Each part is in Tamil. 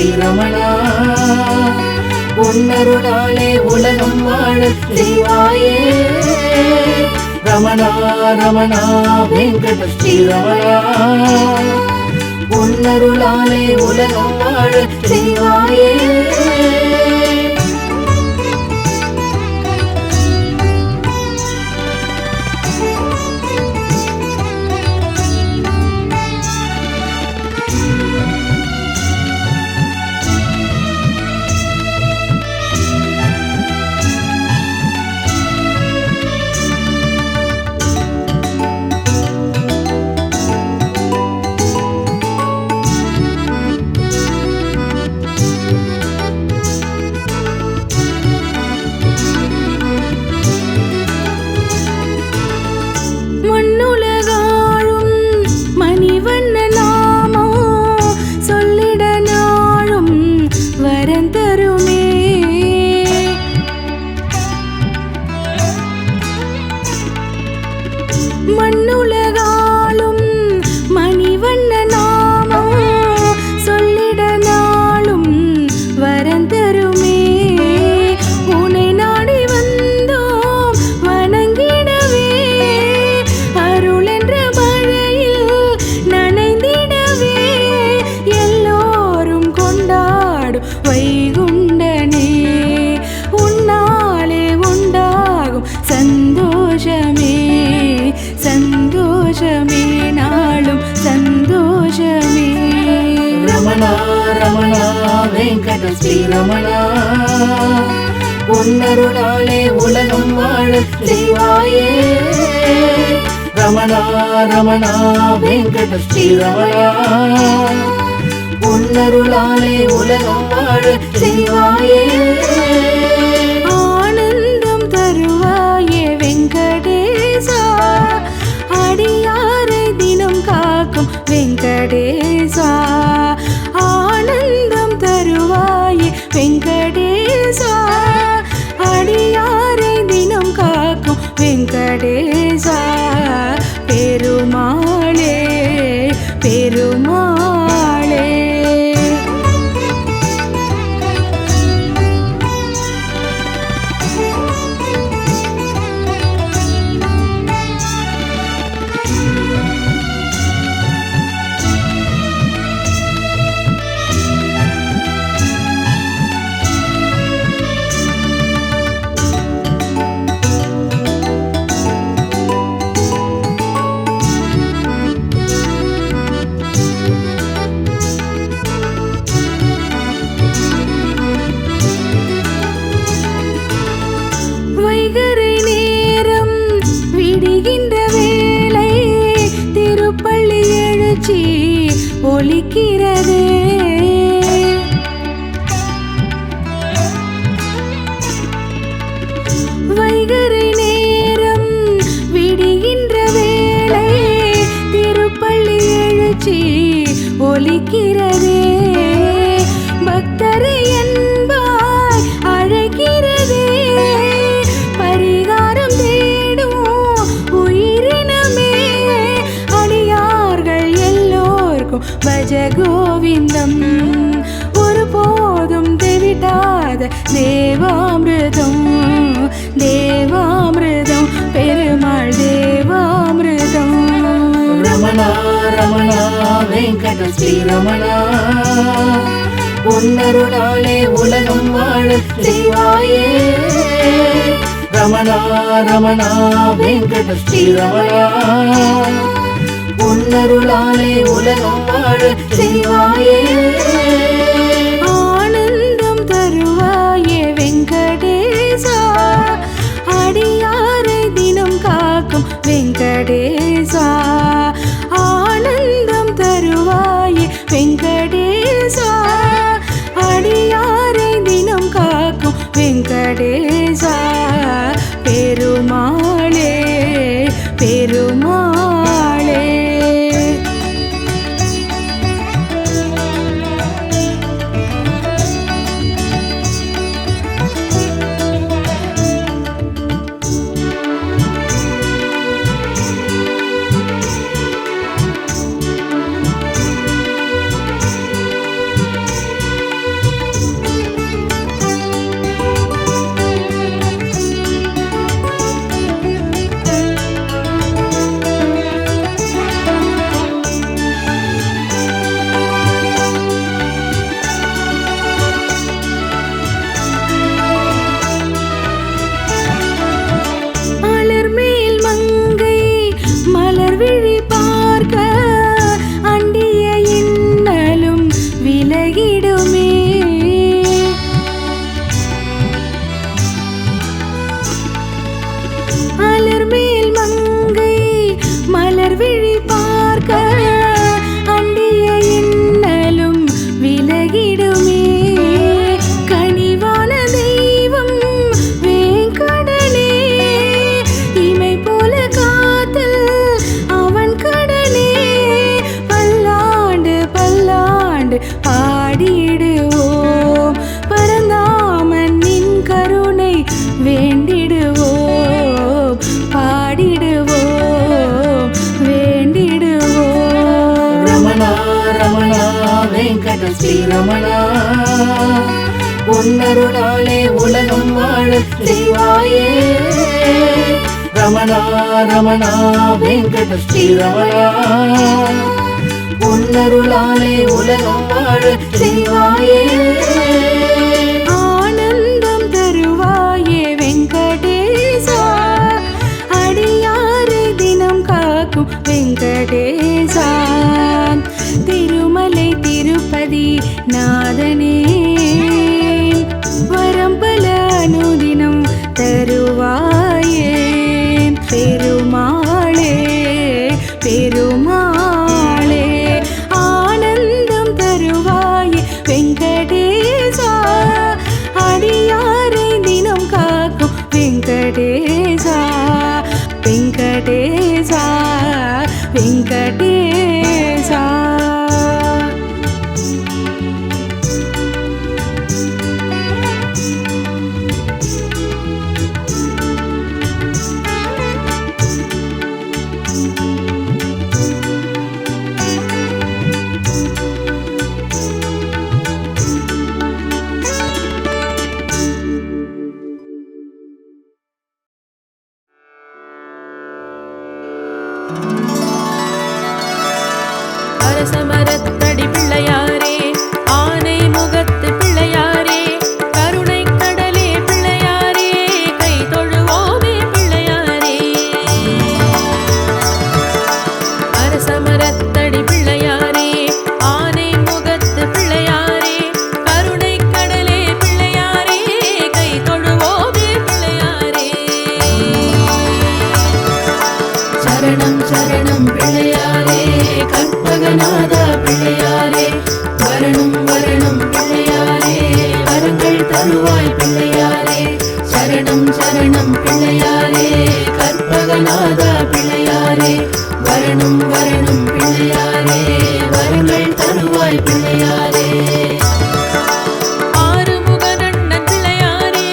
ஸ்ரீரமணா உன்னருளாலே உலகம் வாழ செய்வாயே ரமணா ரமணா வெங்கட ஸ்ரீரமணா உன்னருளாலே உலகம் வாழ செய்வாயே மண்ணுலகாளும் மணிவண்ண நாமம் சொல்லிட நாளும் வரந்தருமே உன்னை நாடி வந்தோம் வணங்கிடவே அருள் என்ற மழையில் நனைந்திடவே எல்லோரும் கொண்டாடும் வைகுண்டனே உன்னாலே உண்டாகும் சந்தோஷமே சந்தோஷமே நாளும் சந்தோஷமே ரமணா ரமணா வெங்கட ஸ்ரீரமணா உன்னருளாலே உலகம் வாழ செய்வாயே ரமணா ரமணா வெங்கட ஸ்ரீரமணா உன்னருளாலே உலகம் வாழ செய்வாயே ஆனந்தம் தருவாயே வெங்கடேசா அடியாரை தினம் காக்கும் வெங்கடேசா ஆனந்தம் தருவாயே வெங்கடேசா அடியாரை தினம் காக்கும் வெங்கடேசா பெருமாளே பெருமாளே வைகறை நேரம் விடுகின்ற வேளை திருப்பள்ளி எழுச்சி ஒலிக்கிறதே வைகறை நேரம் விடுகின்ற வேளை திருப்பள்ளி எழுச்சி ஒலிக்கிறதே பக்தரை என்பாய் அழைக்கிறதே பரிகாரம் தேடும் உயிரினமே அடியார்கள் எல்லோர்க்கும் பஜ கோவிந்தம் ஒருபோதும் தெவிட்டாத தேவாமிர்தம் தேவாமிர்தம் பெருமாள் தேவாமிர்தம் ரமணா ரமணா வெங்கட ஸ்ரீரமணா உன்னருளாலே உலகம் வாழ செய்வாயே ரமணா ரமணா வெங்கட ஸ்ரீரமணா உன்னருளாலே உலகம் வாழ செய்வாயே ஆனந்தம் தருவாயே வெங்கடேசா அடியாரை தினம் காக்கும் வெங்கடேசா ஆனந்தம் தருவாயே வெங்கடேசா அடியாரை தினம் காக்கும் வெங்கடேசா பெருமாளே பெருமாளே உன்னருளாலே உலகம் வாழ செய்வாயே ரமணா ரமணா வெங்கட ஸ்ரீரமணா உன்னருளாலே உலகம் வாழ செய்வாயே ஆனந்தம் தருவாயே வெங்கடேசா அடியாரை தினம் காக்கும் வெங்கடேசா திருமலை திருப்பதி நாதனே வரம்பல அனுதினம் தருவாயே பெருமாளே பெருமாளே ஆனந்தம் தருவாயே வெங்கடேசா அடியாரை தினம் காக்கும் வெங்கடேசா வெங்கடேசா வெங்கடேசா அரசமரத்தடி பிள்ளையாரே ஆனை முகத்து பிள்ளையாரே கருணை கடலே பிள்ளையாரே கை தொழுவோமே பிள்ளையாரே அரசமரத்தடி பிள்ளையாரே ஆனை முகத்து பிள்ளையாரே கருணை கடலே பிள்ளையாரே கை தொழுவோமே பிள்ளையாரே சரணம் சரணம் பிள்ளையாரே கற்பகநாதா பிள்ளையாரே வரணும் வரணும் பிள்ளையாரே வரங்கள் தருவாய் பிள்ளையாரே சரணம் சரணம் பிள்ளையாரே கற்பகநாதா பிள்ளையாரே வரணும் வரணும் பிள்ளையாரே வரங்கள் தருவாய் பிள்ளையாரே ஆறுமுகனண்ணன் பிள்ளையாரே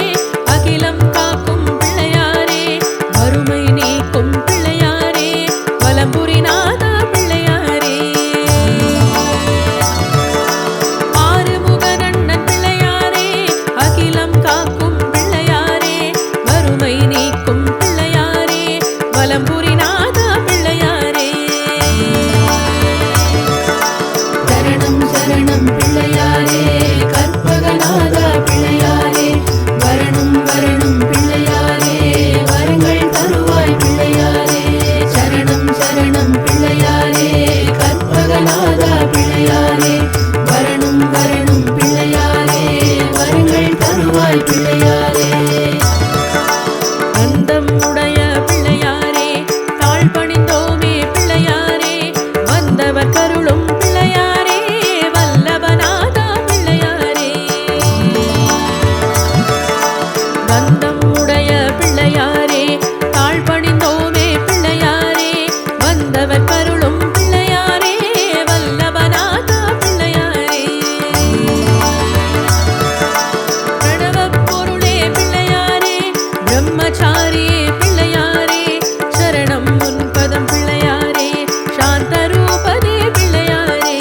அகிலம் காக்கும் பிள்ளையாரே வறுமை நீக்கும் பிள்ளையாரே வலம்புரிநாதா பிள்ளையாரே ஆறுமுகனண்ணன் பிள்ளையாரே அகிலம் காக்கும் பிள்ளையாரே வறுமை நீக்கும் பிள்ளையாரே வலம்புரிநாதா பிள்ளையாரே சரணம் சரணம் பிள்ளையாரே கற்பகநாதா பிள்ளையாரே வரணும் வரணும் பிள்ளையாரே வரங்கள் தருவாய் பிள்ளையாரே சரணம் சரணம் பிள்ளையாரே கற்பகநாதா பிள்ளையாரே வரணும் வரணும் பிள்ளையாரே வரங்கள் தருவாய் பிள்ளையாரே அந்தம் உடைய பிள்ளையாரே தாழ் பணிந்தோமே பிள்ளையாரே வந்தவர் கருளும் பிள்ளையாரே வல்லபநாதா பிள்ளையாரே வந்தம் உடைய பிள்ளையாரே தாழ் பணிந்தோமே பிள்ளையாரே வந்தவர் கருளும் பிள்ளையாரே வல்லபநாதா பிள்ளையாரே பிரணவப் பொருளே பிள்ளையாரே பிரம்மச்சாரியே பிள்ளையாரே சரணம் முன்பதம் பிள்ளையாரே சாந்தரூபனே பிள்ளையாரே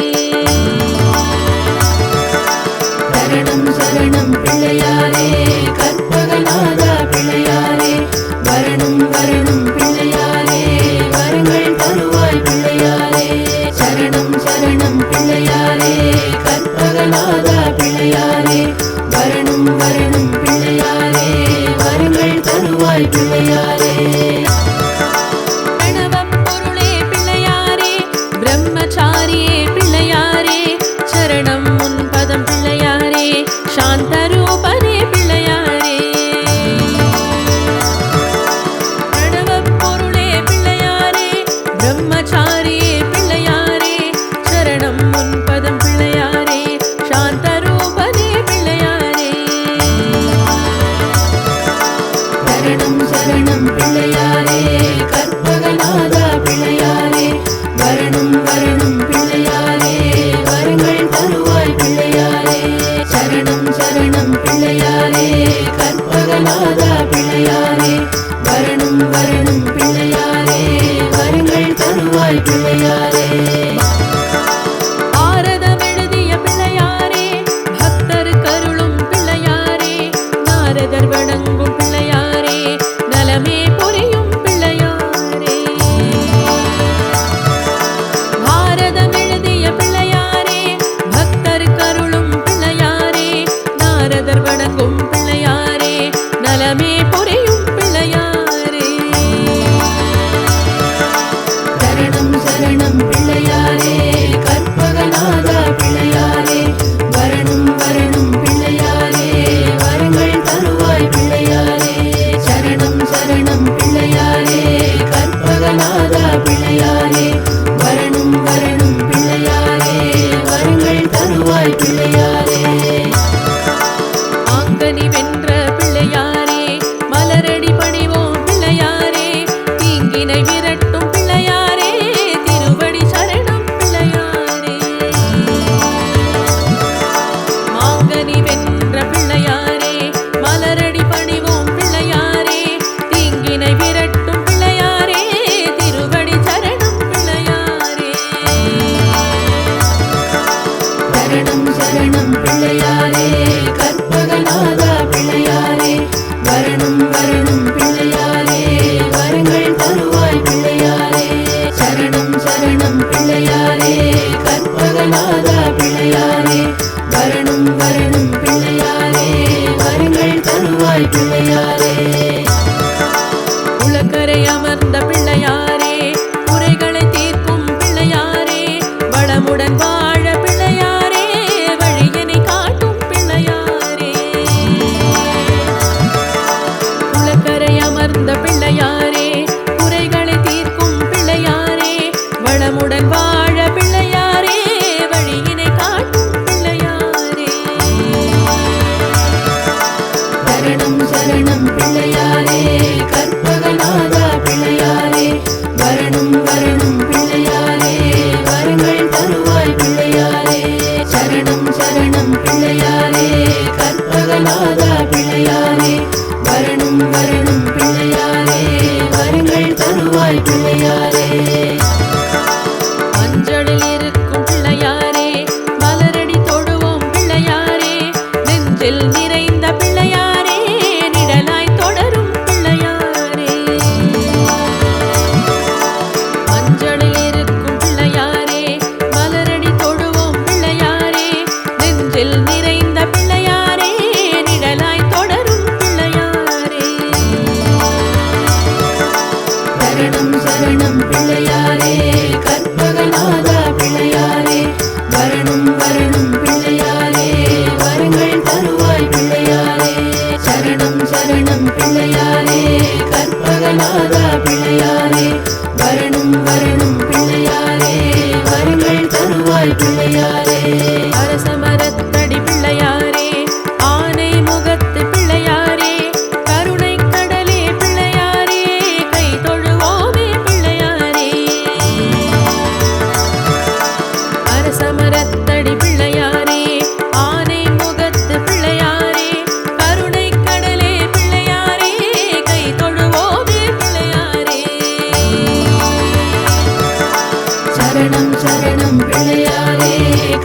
சரணம் சரணம் பிள்ளையாரே கற்பகநாதா பிள்ளையாரே வரணும் வரணும் பிள்ளையாரே வரங்கள் தருவாய் பிள்ளையாரே சரணம் சரணம் பிள்ளையாரே கற்பகநாதா பிள்ளையாரே வரணும் வரணும் பிள்ளையாரே வரங்கள் தருவாய் பிள்ளையாரே பிரணவப் பொருளே பிள்ளையாரே பிரம்மச்சாரியே பிள்ளையாரே சரணம் முன்பதம் பிள்ளையாரே சாந்தரூபனே பிள்ளையாரே பிரணவப் பொருளே பிள்ளையாரே பிரம்மச்சாரியே பிள்ளையாரே சரணம் முன்பதம் பிள்ளையாரே சாந்தரூபனே பிள்ளையாரே சரணம் சரணம் பிள்ளையாரே கற்பகநாதா பிள்ளையாரே வரணும் வரணும் பிள்ளையாரே வரங்கள் தருவாய் பிள்ளையாரே சரணம் சரணம் பிள்ளையாரே கற்பகநாதா பிள்ளையாரே வரணும் வரணும் பிள்ளையாரே வரங்கள் தருவாய் பிள்ளையாரே ஆரதம் எழுதிய பிள்ளையாரே பக்தர் கருளும் பிள்ளையாரே பரதர் வணங்கும் பிள்ளையாரே நலமே புரியும் பிள்ளையாரே சரணம் சரணம் பிள்ளையாரே கற்பகநாதா பிள்ளையாரே வரணும் வரணும் பிள்ளையாரே வரங்கள் தருவாய் பிள்ளையாரே சரணம் சரணம் பிள்ளையாரே கற்பகநாதா பிள்ளையாரே வரணும் வரணும் பிள்ளையாரே வரங்கள் தருவாய் பிள்ளையாரே ஆங்கனி வென்ற பிள்ளையாரே மலரடி பணிவோம் பிள்ளையாரே தீங்கினை விரட்டும் பிள்ளையாரே திருவடி சரணம் பிள்ளையாரே ஆங்கனி வென்ற பிள்ளையாரே மலரடி பணிவோம் பிள்ளையாரே தீங்கினை விரட்டும் பிள்ளையாரே திருவடி சரணம் பிள்ளையாரே சரணம் சரணம் பிள்ளையாரே கற்பகநாதா பிள்ளையாரே வரணும் வரணும் பிள்ளையாரே வரங்கள் தருவாய் பிள்ளையாரே சரணம் சரணம் பிள்ளையாரே கற்பகநாதா பிள்ளையாரே வரணும் வரணும் பிள்ளையாரே வரங்கள் தருவாய் பிள்ளையாரே உலக்கரை அமர்ந்த பிள்ளையாரே குறைகளை தீர்க்கும் பிள்ளையாரே வளமுடன் வாழ பிள்ளையாரே வழியினை காட்டும் பிள்ளையாரே உலக்கரை அமர்ந்த பிள்ளையாரே குறைகளை தீர்க்கும் பிள்ளையாரே வளமுடன் வாழ பிள்ளையாரே வழியினை காட்டும் பிள்ளையாரே சரணம் சரணம் பிள்ளையாரே கற்பகநாதா பிள்ளையாரே வரணும் வரணும் பிள்ளையாரே வரங்கள் தருவாய் பிள்ளையாரே சரணம் சரணம் பிள்ளையாரே கற்பகநாதா பிள்ளையாரே வரணும் வரணும் பிள்ளையாரே வரங்கள் தருவாய் பிள்ளையாரே மஞ்சளில் இருக்கும் பிள்ளையாரே மலரடி தொடுவோம் பிள்ளையாரே நெஞ்சில் நிறைந்த பிள்ளையாரே நிழலாய் தொடரும் பிள்ளையாரே மஞ்சளில் இருக்கும் பிள்ளையாரே மலரடி தொடுவோம் பிள்ளையாரே நெஞ்சில் நிறைந்த பிள்ளையாரே நிழலாய் தொடரும் பிள்ளையாரே சரணம் சரணம் பிள்ளையாரே கற்பகநாதா பிள்ளையாரே வரணும் வரணும் பிள்ளையாரே வரங்கள் தருவாய் பிள்ளையாரே சரணம் சரணம் பிள்ளையாரே கற்பகநாதா பிள்ளையாரே வரணும் வரணும் பிள்ளையாரே வரங்கள் தருவாய் பிள்ளையாரே அரசமரத்தடி பிள்ளையாரே ஆனை முகத்து பிள்ளையாரே கருணை கடலே பிள்ளையாரே கை தொழுவோமே பிள்ளையாரே அரசமரத்தடி பிள்ளையாரே ஆனை முகத்து பிள்ளையாரே கருணை கடலே பிள்ளையாரே கை தொழுவோமே பிள்ளையாரே சரணம் சரணம் பிள்ளையாரே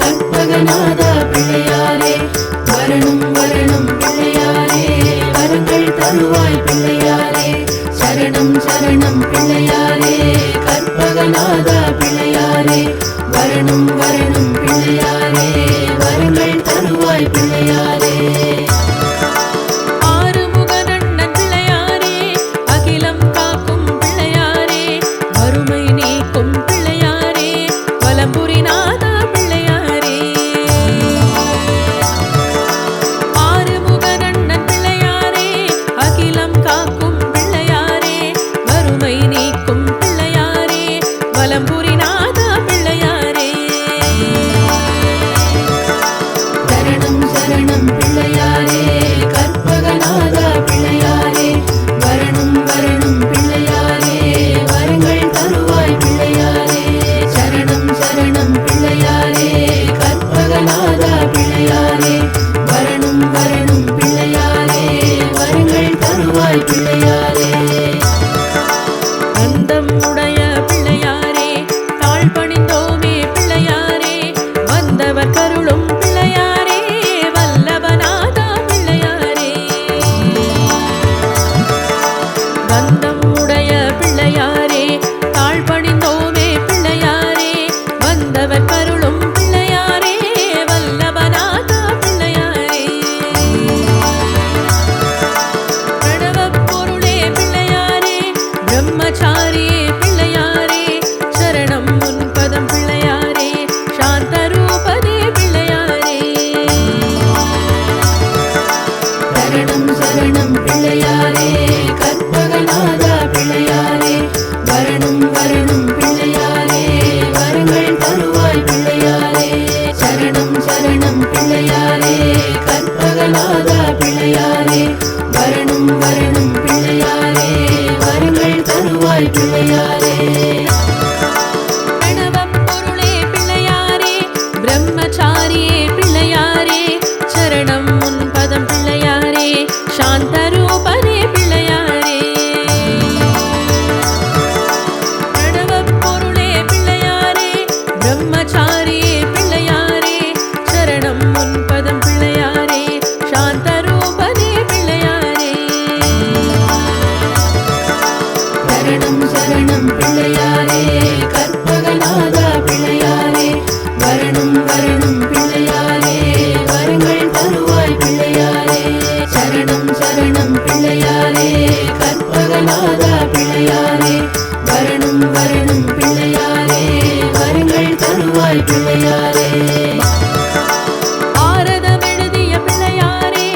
கற்பகநாதா பிள்ளையாரே வரணும் வரணும் பிள்ளையாரே வரங்கள் தருவாய் பிள்ளையாரே சரணம் சரணம் பிள்ளையாரே கற்பகநாதா பிள்ளையாரே வரணும் வரணும் பிள்ளையாரே வரங்கள் தருவாய் பிள்ளையாரே ஆறுமுகனண்ணன் பிள்ளையாரே அகிலம் காக்கும் பிள்ளையாரே வறுமை நீக்கும் பிள்ளையாரே வலம்புரிநாதா பிள்ளையாரே சரணம் சரணம் பிள்ளையாரே கற்பகநாதா பிள்ளையாரே வரணும் வரணும் பிள்ளையாரே வரங்கள் தருவாய் பிள்ளையாரே சரணம் சரணம் பிள்ளையாரே கற்பகநாதா பிள்ளையாரே வரணும் வரணும் பிள்ளையாரே வரங்கள் தருவாய் பிள்ளையாரே பிரணவப்பொருளே பிள்ளையாரே பிரம்மச்சாரியே பிள்ளையாரே சரணம் உன் பதம் பிள்ளையாரே சாந்தரூபனே பிள்ளையாரே பிரணவப்பொருளே பிள்ளையாரே பிரம்மச்சாரியே பிள்ளையாரே சரணம் உன் பதம் பிள்ளையாரே சாந்தரூபனே பிள்ளையாரே சரணம் சரணம் பிள்ளையாரே கற்பகநாதா பிள்ளையாரே வரணும் வரணும் பிள்ளையாரே வரங்கள் தருவாய் பிள்ளையாரே சரணம் சரணம் பிள்ளையாரே கற்பகநாதா பிள்ளையாரே வரணும் வரணும் பிள்ளையாரே வரங்கள் தருவாய் பிள்ளையாரே ஆரதம் எழுதிய பிள்ளையாரே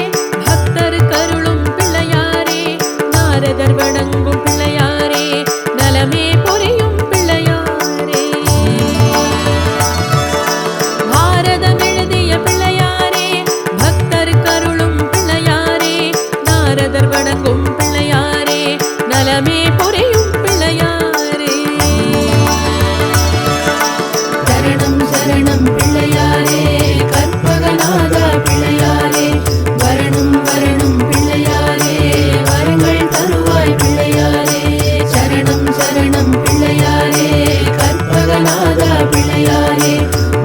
பக்தர் கருளும் பிள்ளையாரே நாரதர் வணங்கும் பிள்ளையாரே நலமே புரியும் பிள்ளையாரே பாரதம் எழுதிய பிள்ளையாரே பக்தர் கருளும் பிள்ளையாரே நாரதர் வணங்கும் பிள்ளையாரே நலமே புரியும் பிள்ளையாரே சரணம் சரணம் பிள்ளையாரே கற்பகநாதா பிள்ளையாரே வரணும் வரணும் பிள்ளையாரே வரங்கள் தருவாய் பிள்ளையாரே சரணம் சரணம் பிள்ளையாரே கற்பகநாதா பிள்ளையாரே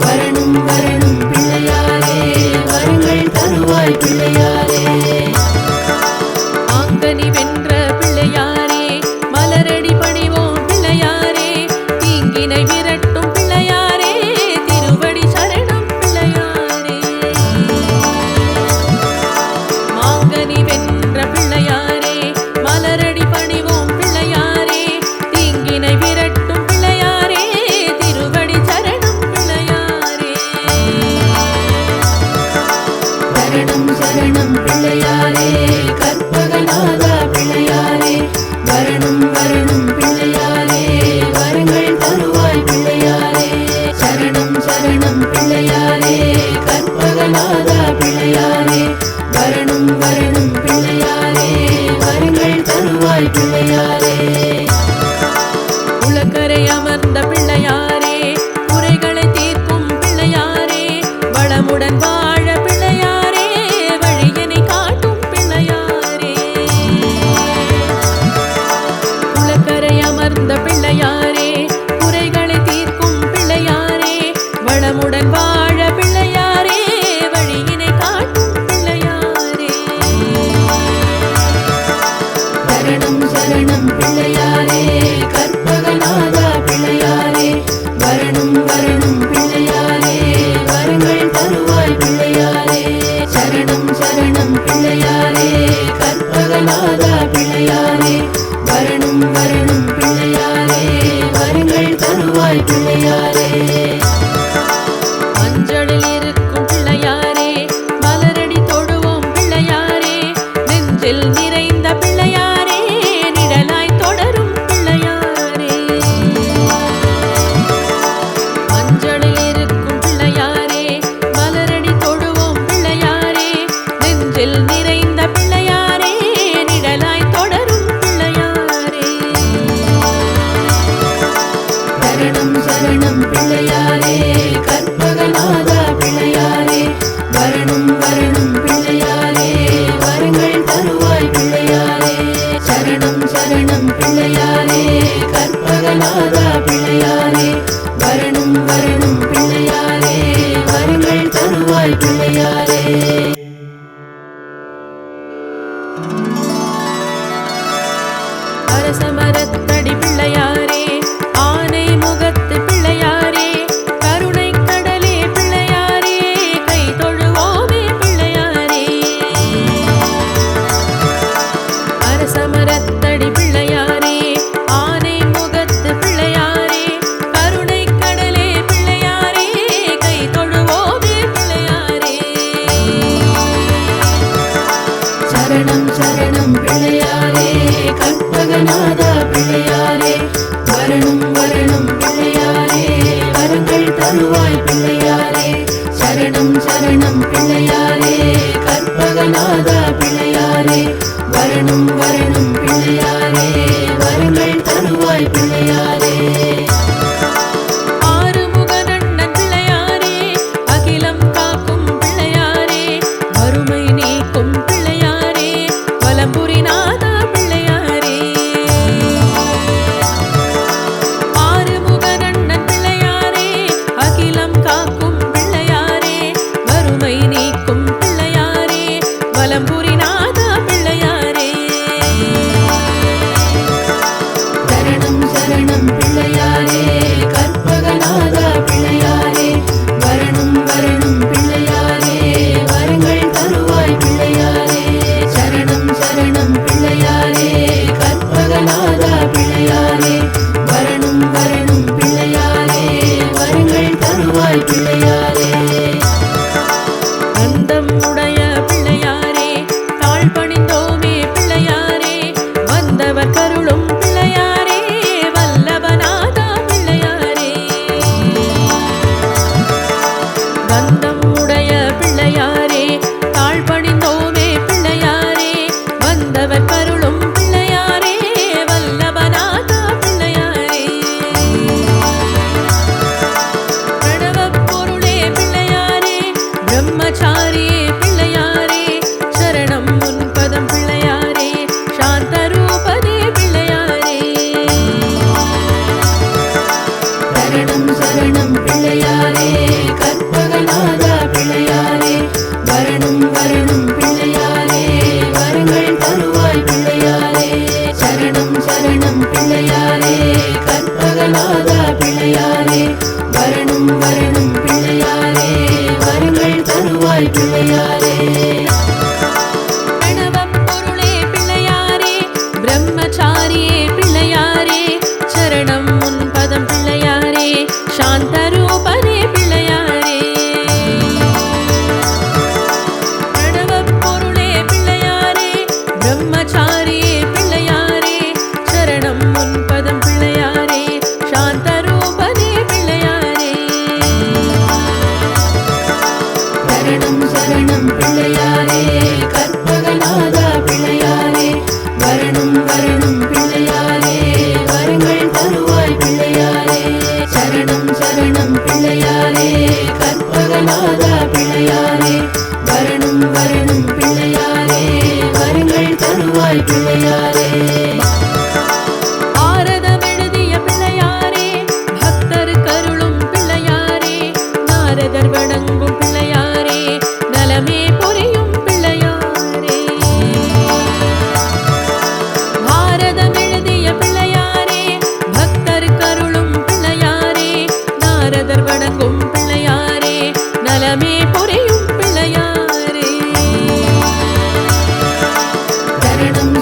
வரணும் வரணும் பிள்ளையாரே வரங்கள் தருவாய் பிள்ளையாரே ஆங்கனி வென்ற பிள்ளையாரே மலரடி பணிவோம் பிள்ளையாரே தீங்கினை விரட்டும் பிள்ளையாரே திருவடி சரணம் பிள்ளையாரே மாங்கனி வென்ற பிள்ளையாரே மலரடி பணிவோம் பிள்ளையாரே தீங்கினை விரட்டும் பிள்ளையாரே திருவடி சரணம் பிள்ளையாரே சரணம் சரணம் பிள்ளையாரே கற்பகநாதா பிள்ளையாரே வரணும் வரணும் பிள்ளையாரே வரங்கள் தருவாய் பிள்ளையாரே சரணம் சரணம் பிள்ளையாரே கற்பகநாதா பிள்ளையாரே வரணும் வரணும் பிள்ளையாரே வரங்கள் தருவாய் பிள்ளையாரே உலக்கரை அமர்ந்த பிள்ளையாரே குறைகளை தீர்க்கும் பிள்ளையாரே வளமுடன் வாழ பிள்ளையாரே வழியினை காட்டும் பிள்ளையாரே உலக்கரை அமர்ந்த பிள்ளையாரே குறைகளை தீர்க்கும் பிள்ளையாரே வளமுடன் வாழ பிள்ளையாரே வழியினை காட்டும் பிள்ளையாரே சரணம் சரணம் பிள்ளையாரே கற்பகநாதா பிள்ளையாரே வரணும் வரணும் பிள்ளையாரே வரங்கள் தருவாய் பிள்ளையாரே சரணம் சரணம் பிள்ளையாரே கற்பகநாதா பிள்ளையாரே வரணும் வரணும் பிள்ளையாரே வரங்கள் தருவாய் பிள்ளையாரே மஞ்சளில் இருக்கும் பிள்ளையாரே மலரடி தொடுவோம் பிள்ளையாரே நெஞ்சில் நிறைந்த பிள்ளையாரே நிழலாய் தொடரும் பிள்ளையாரே மஞ்சளில் இருக்கும் பிள்ளையாரே மலரடி தொடுவோம் பிள்ளையாரே நெஞ்சில் நிறைந்த பிள்ளையாரே நிழலாய் தொடரும் பிள்ளையாரே சரணம் சரணம் பிள்ளையாரே கற்பகநாதா பிள்ளையாரே வரணும் வரணும் பிள்ளையாரே வரங்கள் தருவாய் பிள்ளையாரே சரணம் சரணம் பிள்ளையாரே கற்பகநாதா பிள்ளையாரே வரணும் வரணும் பிள்ளையாரே வரங்கள் தருவாய் பிள்ளையாரே சரணம் சரணம் பிள்ளையாரே கற்பகநாதா பிள்ளையாரே வரணும் வரணும் பிள்ளையாரே வரங்கள் தருவாய் பிள்ளையாரே சரணம் சரணம் பிள்ளையாரே கற்பகநாதா பிள்ளையாரே வரணும் வரணும் பிள்ளையாரே வரங்கள் தருவாய் பிள்ளையாரே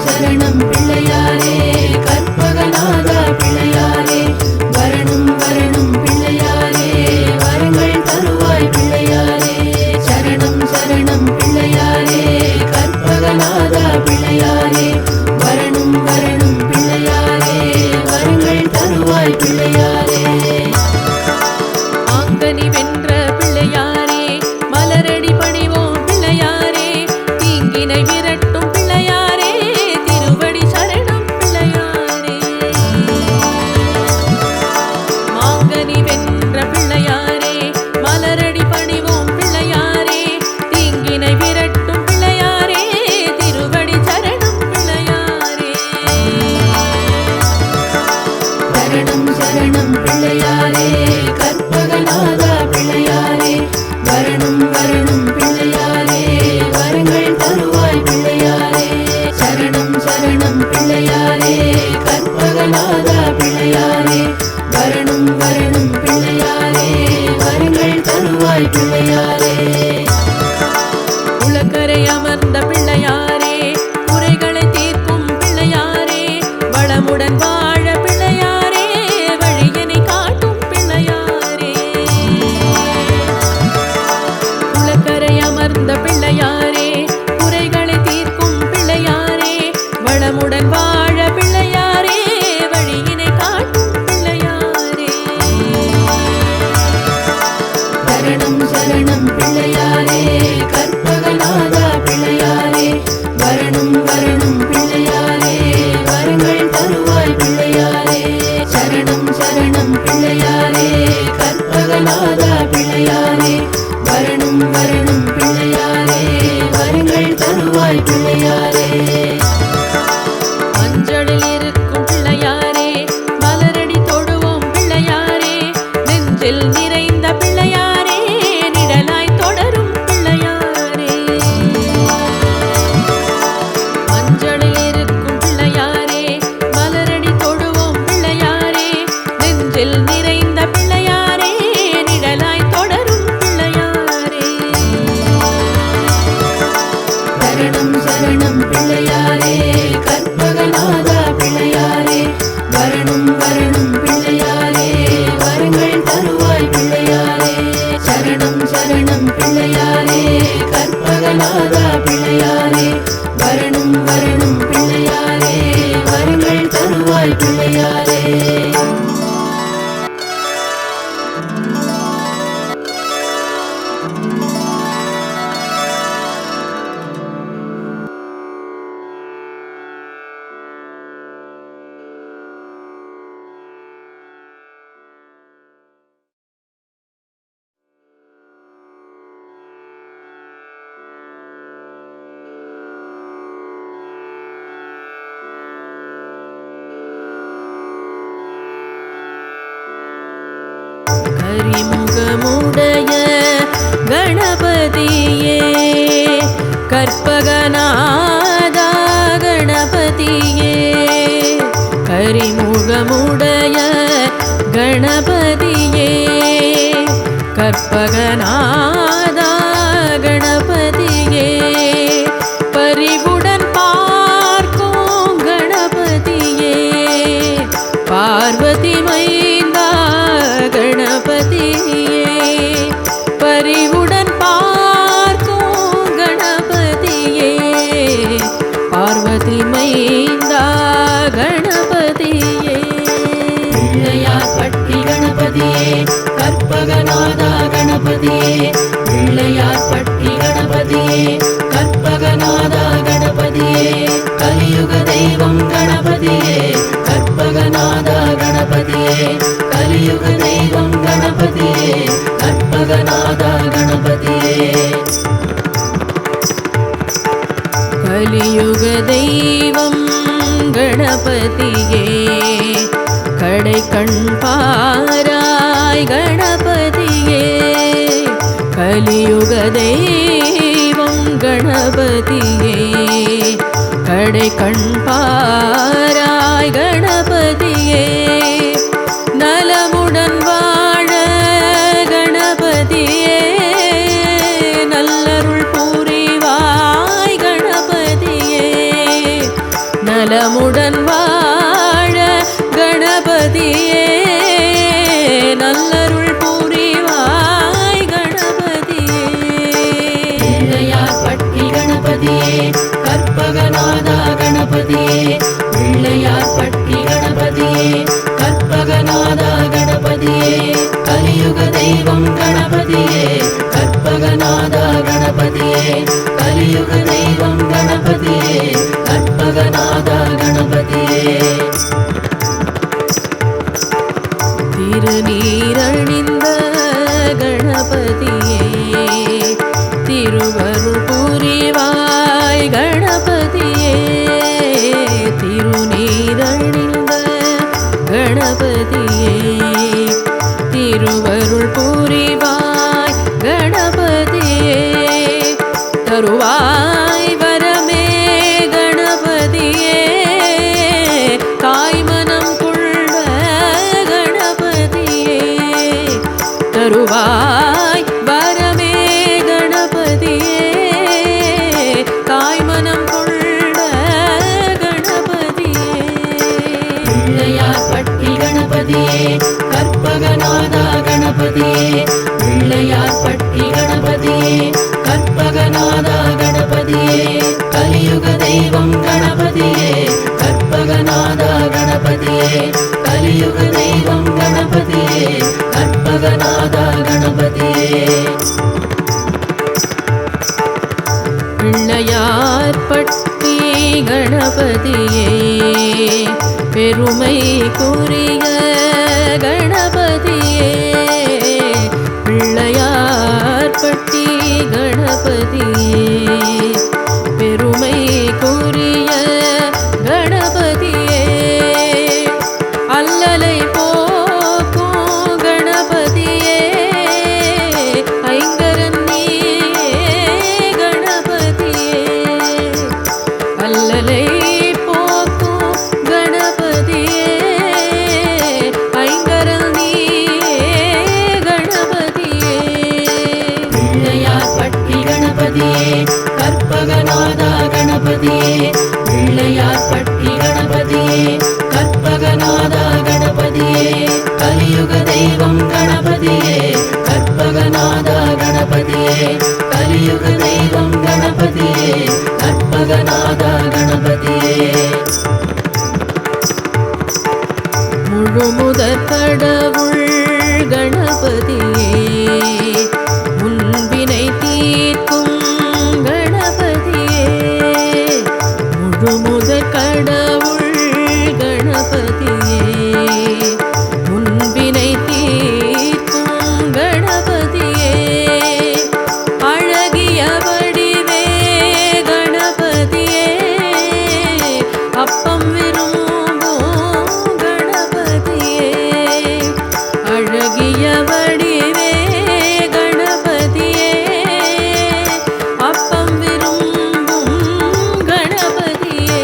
சரணம் பிள்ளையாரே வளமுடன் வாழ பிள்ளையாரே வழியினை காட்டும் பிள்ளையாரே. சரணம் சரணம் பிள்ளையாரே கற்பகநாதா பிள்ளையாரே வரணும் வரணும் பிள்ளையாரே வரங்கள் தருவாய் பிள்ளையாரே. சரணம் சரணம் பிள்ளையாரே கற்பகநாதா பிள்ளையாரே வரணும் வரணும் பிள்ளையாரே வரங்கள் தருவாய் பிள்ளையாரே. மஞ்சளில் இருக்கும் பிள்ளையாரே மலரடி தொடுவோம் பிள்ளையாரே நெஞ்சில் நிறைந்த பிள்ளையாரே நிழலாய் தொடரும் பிள்ளையாரே. மஞ்சளில் இருக்கும் பிள்ளையாரே மலரடி தொடுவோம் பிள்ளையாரே நெஞ்சில் நிறைந்த பிள்ளையாரே நிழலாய் தொடரும் பிள்ளையாரே. சரணம் சரணம் பிள்ளையாரே கற்பகநாதா பிள்ளையாரே வரணும் வரணும் பிள்ளையாரே வரங்கள் தருவாய் பிள்ளையாரே. சரணம் சரணம் பிள்ளையாரே கற்பகநாதா பிள்ளையாரே வரணும் வரணும் பிள்ளையாரே வரங்கள் தருவாய் பிள்ளையாரே. கரிமுகமுடைய கணபதியே கற்பகநாதா கணபதியே. கரிமுகமுடைய கணபதியே கற்பகநாதா கணபதியே. பரிவுடன் பார்க்கும் கணபதியே பார்வதி மைந்தா கணபதியே. பரிவுடன் பார்க்கும் கணபதியே பார்வதி மைந்தா கணபதியே. பிள்ளையார் பட்டி கணபதியே கற்பகநாதா கணபதியே பிள்ளையார் பட்டி கணபதியே கற்பகநாதா கணபதியே. கலியுக தெய்வம் கணபதியே கற்பகநாதா கணபதியே கலியுக தெய்வம் கணபதியே கற்பகநாதா கணபதியே. கலியுக தெய்வம் கணபதியே கடை கண் பாராய் கணபதியே. கலியுக தெய்வம் கணபதியே கடை கண் பாராய் கணபதியே. நலமுடன் வாழ கணபதியே நல்லருள் புரிவாய் கணபதியே. நலமுடன் வாழ கணபதியே நல்லருள் புரிவாய் கணபதியே. பிள்ளையார் பட்டி கணபதியே கற்பகநாதா கணபதியே பிள்ளையார் பட்டி கணபதியே கற்பகநாதா கணபதியே. கலியுக தெய்வம் கணபதியே கற்பகநாதா கணபதியே கலியுக தெய்வம் கணபதியே கற்பகநாதா கணபதியே. திருநீரணிந்த கணபதியே திருவருள் புரிவாய் கணபதியே. திருநீரணிந்த கணபதியே திருவருள் புரிவாய் கணபதியே. தருவாய் வரமே கணபதியே தாய்மனம் கொண்ட கணபதியே. தருவாய் வரமே கணபதியே தாய்மனம் கொண்ட கணபதியே. பிள்ளையார் பட்டி கணபதியே கற்பகநாதா கணபதியே பிள்ளையார் பட்டி கணபதியே கற்பகநாதா கணபதியே. கலியுக தெய்வம் கணபதியே கணபதியே கலியுக தெய்வம் கணபதியே கற்பகநாதா கணபதியே பிள்ளையார்பட்டி கணபதியே பெருமைக்குரிய கணபதியே பிள்ளையார்பட்டி கணபதியே பெருமைக்குரிய கணபதியே அல்லலை போக்கும் கணபதியே ஐங்கரன் நீயே கணபதியே அல்லலை போக்கும் கணபதியே ஐங்கரன் நீயே கணபதியே பிள்ளையார்பட்டி கணபதியே கற்பகநாதா கணபதியே பிள்ளையார்பட்டி கணபதியே கற்பகநாதா கணபதியே கலியுக தெய்வம் கணபதியே கற்பகநாதா கணபதியே கலியுக தெய்வம் கணபதியே கற்பகநாதா கணபதியே முழுமுதற் கடவுள் கணபதியே முன்வினை தீர்க்கும் கணபதியே முழுமுதற் கடவுள் கணபதியே முன்வினை தீர்க்கும் கணபதியே அழகிய வடிவே கணபதியே அப்பம் விரும்பும் கணபதியே அழகிய வடிவே கணபதியே அப்பம் விரும்பும் கணபதியே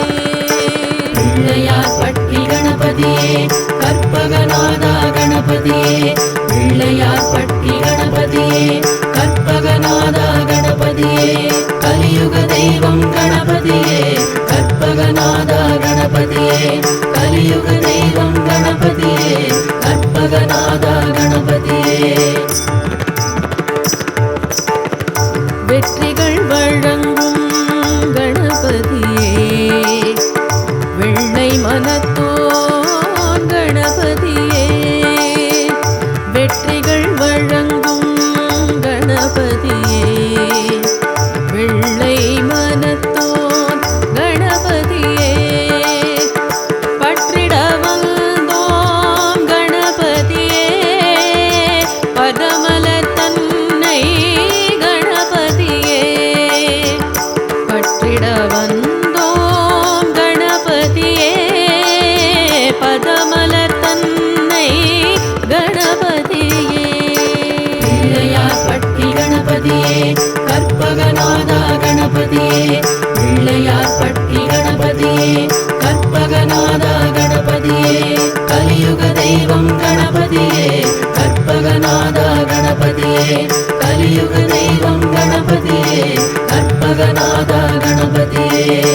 பிள்ளையார்பட்டி கணபதியே கற்பகநாதா கணபதியே பிள்ளையார்பட்டி கணபதியே கற்பகநாதா கணபதியே கலியுக தெய்வம் கணபதியே கற்பகநாதா கணபதியே கலியுக தெய்வம் கணபதியே கற்பகநாதா கணபதியே வெற்றிகள் வழங்கும் கணபதியே வெள்ளை மனத்தோன் கணபதியே வெற்றிகள் வழங்கும் கணபதியே வெள்ளை மனத்தோன் கணபதியே பற்றிட வந்தோம் கணபதியே பதமலர் தன்னை கணபதியே பற்றிட வந்தோம் கணபதியே பதமலர் தன்னை கணபதியே பிள்ளையார்பட்டி கணபதியே கற்பகநாதா கணபதியே பிள்ளையார்பட்டி கணபதியே கற்பகநாதா கணபதியே கலியுக தெய்வம் கணபதியே கற்பகநாதா கணபதியே கலியுக தெய்வம் கணபதியே கற்பகநாதா கணபதியே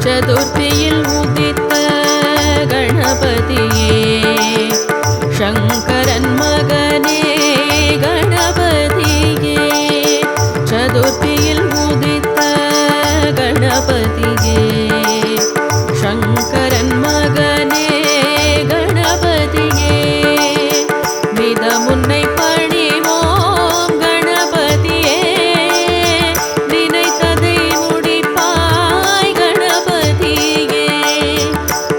சதுர்த்தியில் உதித்த கணபதியே சங்கரன் மகனே கணபதியே சதுர்த்தியில் உதித்த கணபதியே சங்கரன் மகனே கணபதியே மிதமுன்னை பணிவோம் கணபதியே நினைத்ததை முடிப்பாய் கணபதியே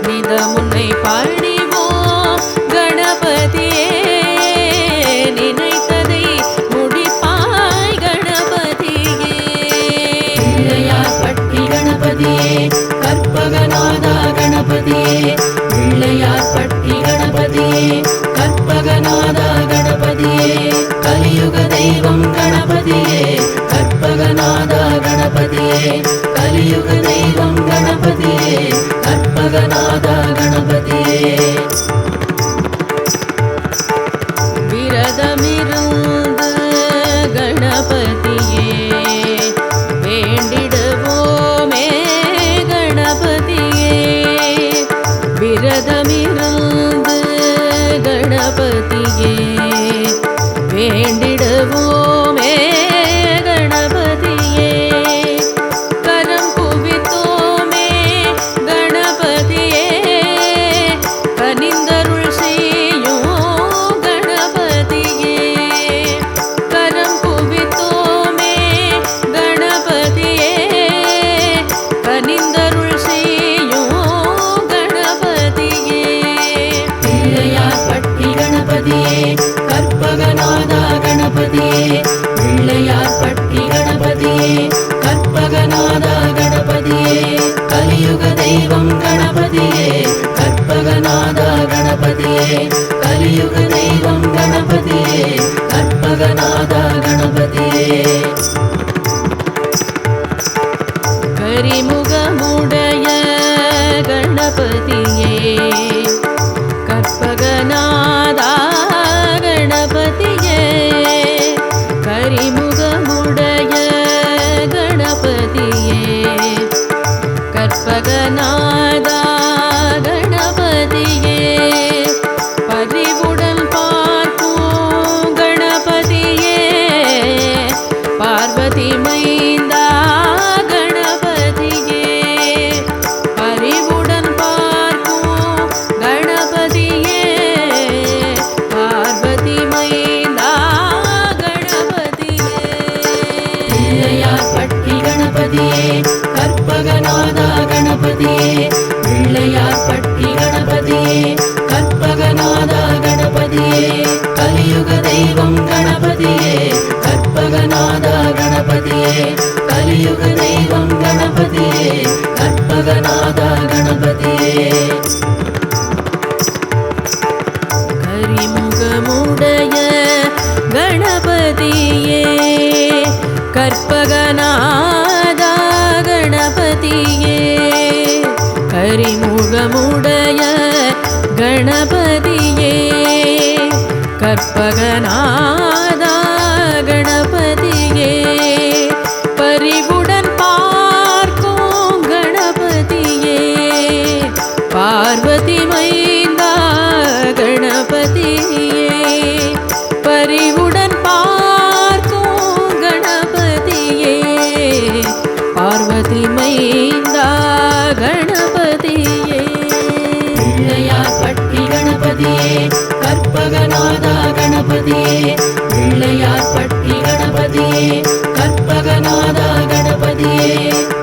மிதமுன்னை பணிவோம் கணபதியே நினைத்ததை முடிப்பாய் கணபதியே பிள்ளையார்பட்டி கணபதியே கற்பகநாதா கணபதியே பிள்ளையார்பட்டி கணபதியே கற்பகநாதா கணபதியே கலியுக தெய்வம் கணபதியே கற்பகநாதா கணபதியே கலியுக தெய்வம் கணபதியே கற்பகநாதா கணபதியே விரதமிருந்து கணபதியே வேண்டிடுவோமே கணபதியே விரதமிருந்து கணபதியே வேண்டிடுவோமே கணபதியே கணபதியே கற்பகநாதா கணபதியே கரிமுகமுடைய கணபதியே கற்பகநாதா கணபதியே பரிவுடன் பார்க்கும் கணபதியே பார்வதி மைந்தா கணபதியே பரிவுடன் பார்க்கும் கணபதியே பார்வதி மைந்தா கணபதியே பிள்ளையார்பட்டி கணபதியே கற்பகநாதா கணபதியே பிள்ளையார்பட்டி கணபதியே கற்பகநாதா கணபதியே கலியுக தெய்வம் கணபதியே கற்பகநாதா கணபதியே கலியுக தெய்வம் கணபதியே கற்பகநாதா கணபதியே கரிமுகமுடைய கணபதியே கற்பகநாதா கணபதியே கரிமுகமுடைய கணபதியே கற்பகநாதா கணபதியே பரிவுடன் பார்க்கும் கணபதியே பார்வதி மைந்தா கணபதியே பரிவுடன் பார்க்கும் கணபதியே பார்வதி மைந்தா கணபதியே பிள்ளையார்பட்டி கணபதியே கற்பகநாதா கணபதியே பிள்ளையார்பட்டி கணபதியே கற்பகநாதா கணபதியே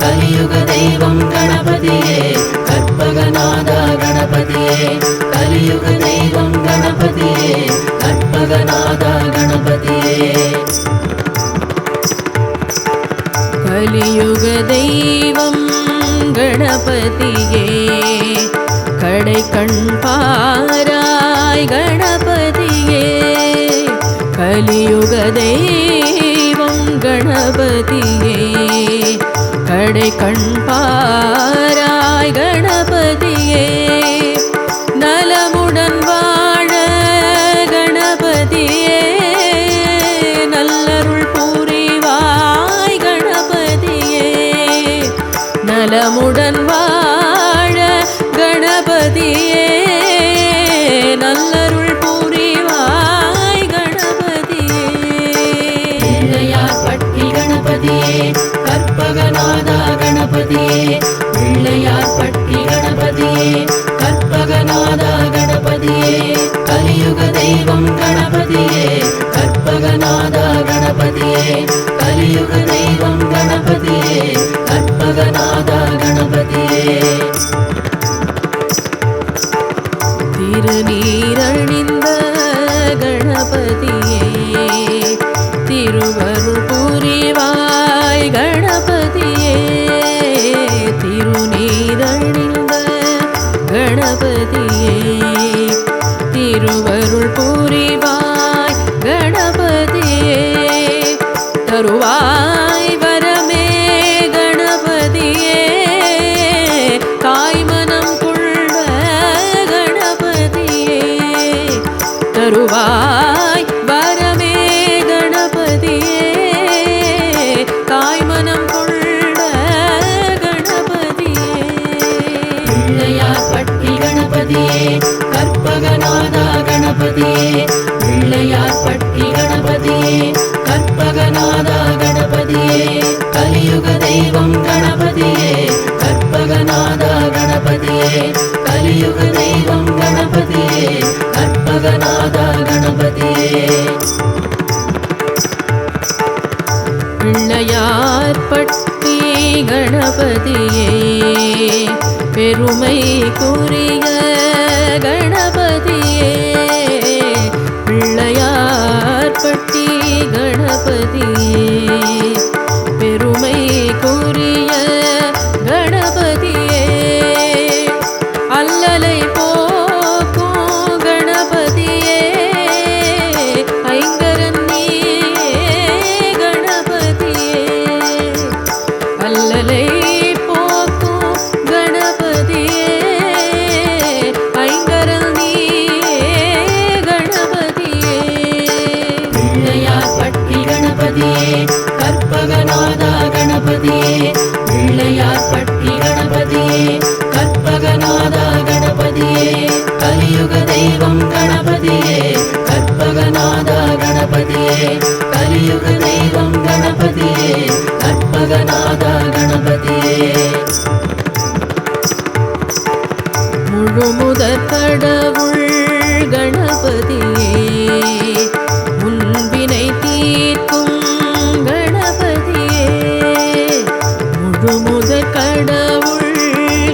கலியுக தெய்வம் கணபதியே கற்பகநாதா கணபதியே கலியுக தெய்வம் கணபதியே கற்பகநாதா கணபதியே கலியுக தெய்வம் கணபதியே கடை கண் பாராய் கணபதியே கலியுக தெய்வம் கணபதியே கடை கண் பாராய் கணபதியே நலமுடன் வாழ கணபதியே நல்லருள் புரிவாய் கணபதியே நலமுடன் வாழ கணபதியே நல்லருள் புரிவாய் கணபதியே பிள்ளையார்பட்டி கணபதியே கற்பகநாதா கணபதியே பிள்ளையார்பட்டி கணபதியே கற்பகநாதா கணபதியே கலியுக தெய்வம் கணபதியே கற்பகநாதா கணபதியே கலியுக தெய்வம் கணபதியே கற்பகநாதா கணபதியே திருநீரணிந்த கணபதியே திருவருள் புரிவாய் கணபதியே திருநீரணிந்த கணபதியே திருவருள் புரிவாய் கணபதியே தருவாய் வரமே கணபதியே தாய்மனம் கொண்ட கணபதியே தருவாய் வரமே கணபதியே தாய்மனம் கொண்ட கணபதியே பிள்ளையார்பட்டி கணபதியே கற்பகநாதா கணபதியே பிள்ளையார்பட்டி கணபதியே கற்பகநாதா கணபதியே கலியுக தெய்வம் கணபதியே கற்பகநாதா கணபதியே கலியுக தெய்வம் கணபதியே கற்பகநாதா கணபதியே பிள்ளையார்பட்டி கணபதியே பெருமைக்குரிய கணபதியே பிள்ளையார்பட்டி கணபதியே பெருமைக்குரிய கணபதியே அல்லலை போக்கும் கணபதியே ஐங்கரன் நீயே கணபதியே அல்லலை போக்கும் கணபதியே கற்பகநாதா கணபதியே முழுமுதற் கடவுள் கணபதியே முன்வினை தீர்க்கும் கணபதியே முழுமுதற் கடவுள்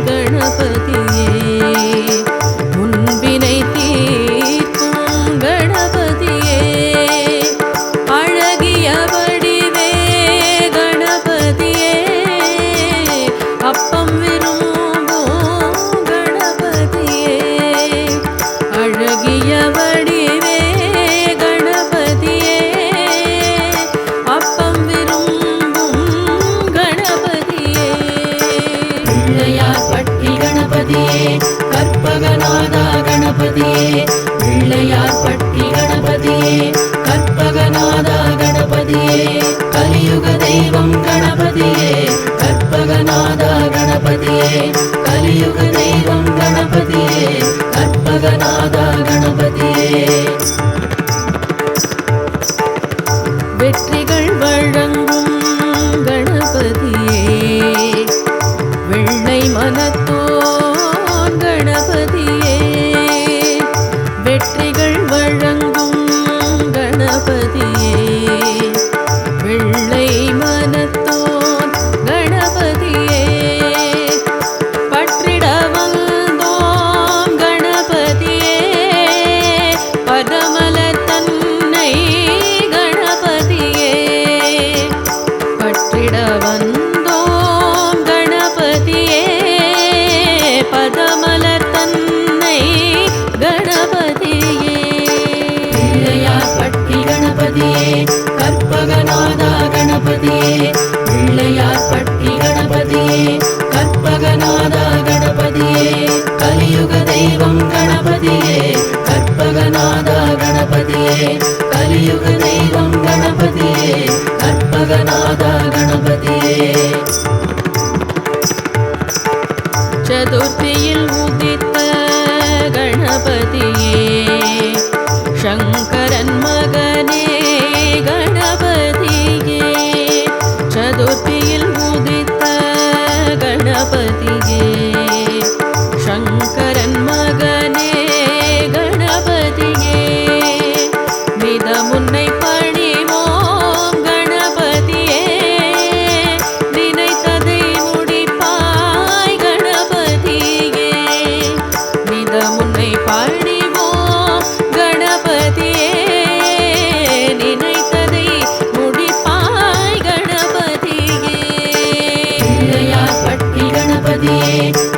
கணபதியே முன்வினை தீர்க்கும் கணபதியே அழகிய வடிவே கணபதியே அப்பம் விரும்பும் கணபதியே அழகிய வடிவே கணபதியே அப்பம் விரும்பும் கணபதியே பிள்ளையார் பட்டி கணபதியே கற்பகநாதா கணபதியே பிள்ளையார் பட்டி கணபதியே கற்பகநாதா கணபதியே கலியுக தெய்வம் கணபதியே கற்பகநாதா கணபதியே கலியுக தெய்வம் கணபதியே கற்பகநாதா கணபதியே வெற்றிகள் வழங்கும் கணபதியே வெள்ளை மனத்தோன் கணபதியே வெற்றிகள் வழங்கும் கணபதியே வெள்ளை மனத்தோன் கணபதியே பற்றிட வந்தோம் கணபதியே பதமலர் தன்னை கணபதியே பற்றிட வந்தோம் கணபதியே பதமலர் தன்னை கணபதியே பிள்ளையார் பட்டி கணபதியே கற்பகநாதா கணபதியே பிள்ளையார் பட்டி கணபதியே கற்பகநாதா கணபதியே கலியுக தெய்வம் கணபதியே கற்பகநாதா கணபதியே கலியுக தெய்வம் கணபதியே கற்பகநாதா கணபதியே சதுர்த்தியில் உதித்த கணபதியே சங்கரன் மகனே கணபதியே சதுர்த்தியில் உதித்த கணபதியே சங்கரன் மகனே கணபதியே மிதமுன்னை பணிவோம் கணபதியே நினைத்ததை முடிப்பாய் கணபதியே மிதமுன்னை பணிவோம் கணபதியே நினைத்ததை முடிப்பாய் கணபதியே பிள்ளையார் பட்டி கணபதியே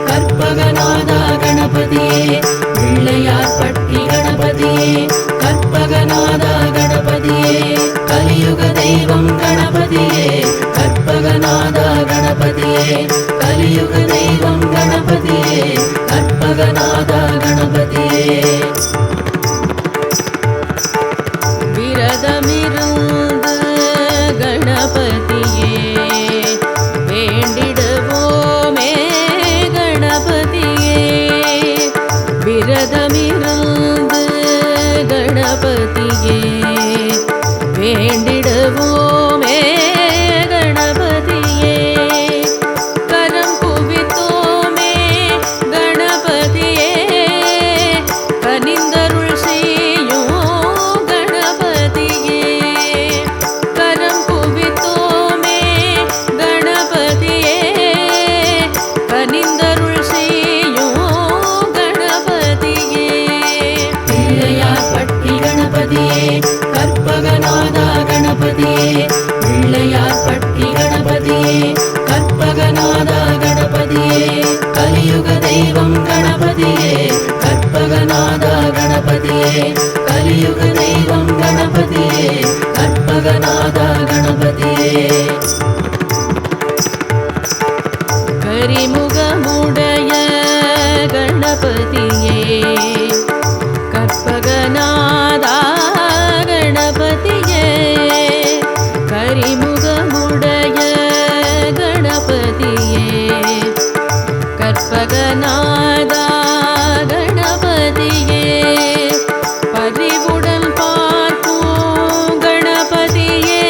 கற்பகநாதா கணபதியே பிள்ளையார் பட்டி கணபதியே கற்பகநாதா கணபதியே கலியுக தெய்வம் கணபதியே கற்பகநாதா கணபதியே கலியுக தெய்வம் கணபதியே கற்பகநாதா கணபதியே விரதமிருந்து கணபதியே வேண்டிடுவோமே கணபதியே விரதமிருந்து கணபதியே வேண்டிடுவோமே கணபதியே கரம் குவித்தோமே கணபதியே கனிந்தருள் செய்யும் கணபதியே கரம் குவித்தோமே கணபதியே கனிந்தருள் செய்யும் கணபதியே பிள்ளையார் பட்டி கணபதியே கற்பகநாதா கணபதியே பிள்ளையார் பட்டி கணபதியே கற்பகநாதா கணபதியே கலியுக தெய்வம் கணபதியே கற்பகநாதா கணபதியே கலியுக தெய்வம் கணபதியே கற்பகநாதா கணபதியே கரிமுகமுடைய கணபதியே கற்பகநாதா கணபதியே கரிமுகமுடைய கணபதியே கற்பகநாதா கணபதியே பரிவுடன் பார்க்கும் கணபதியே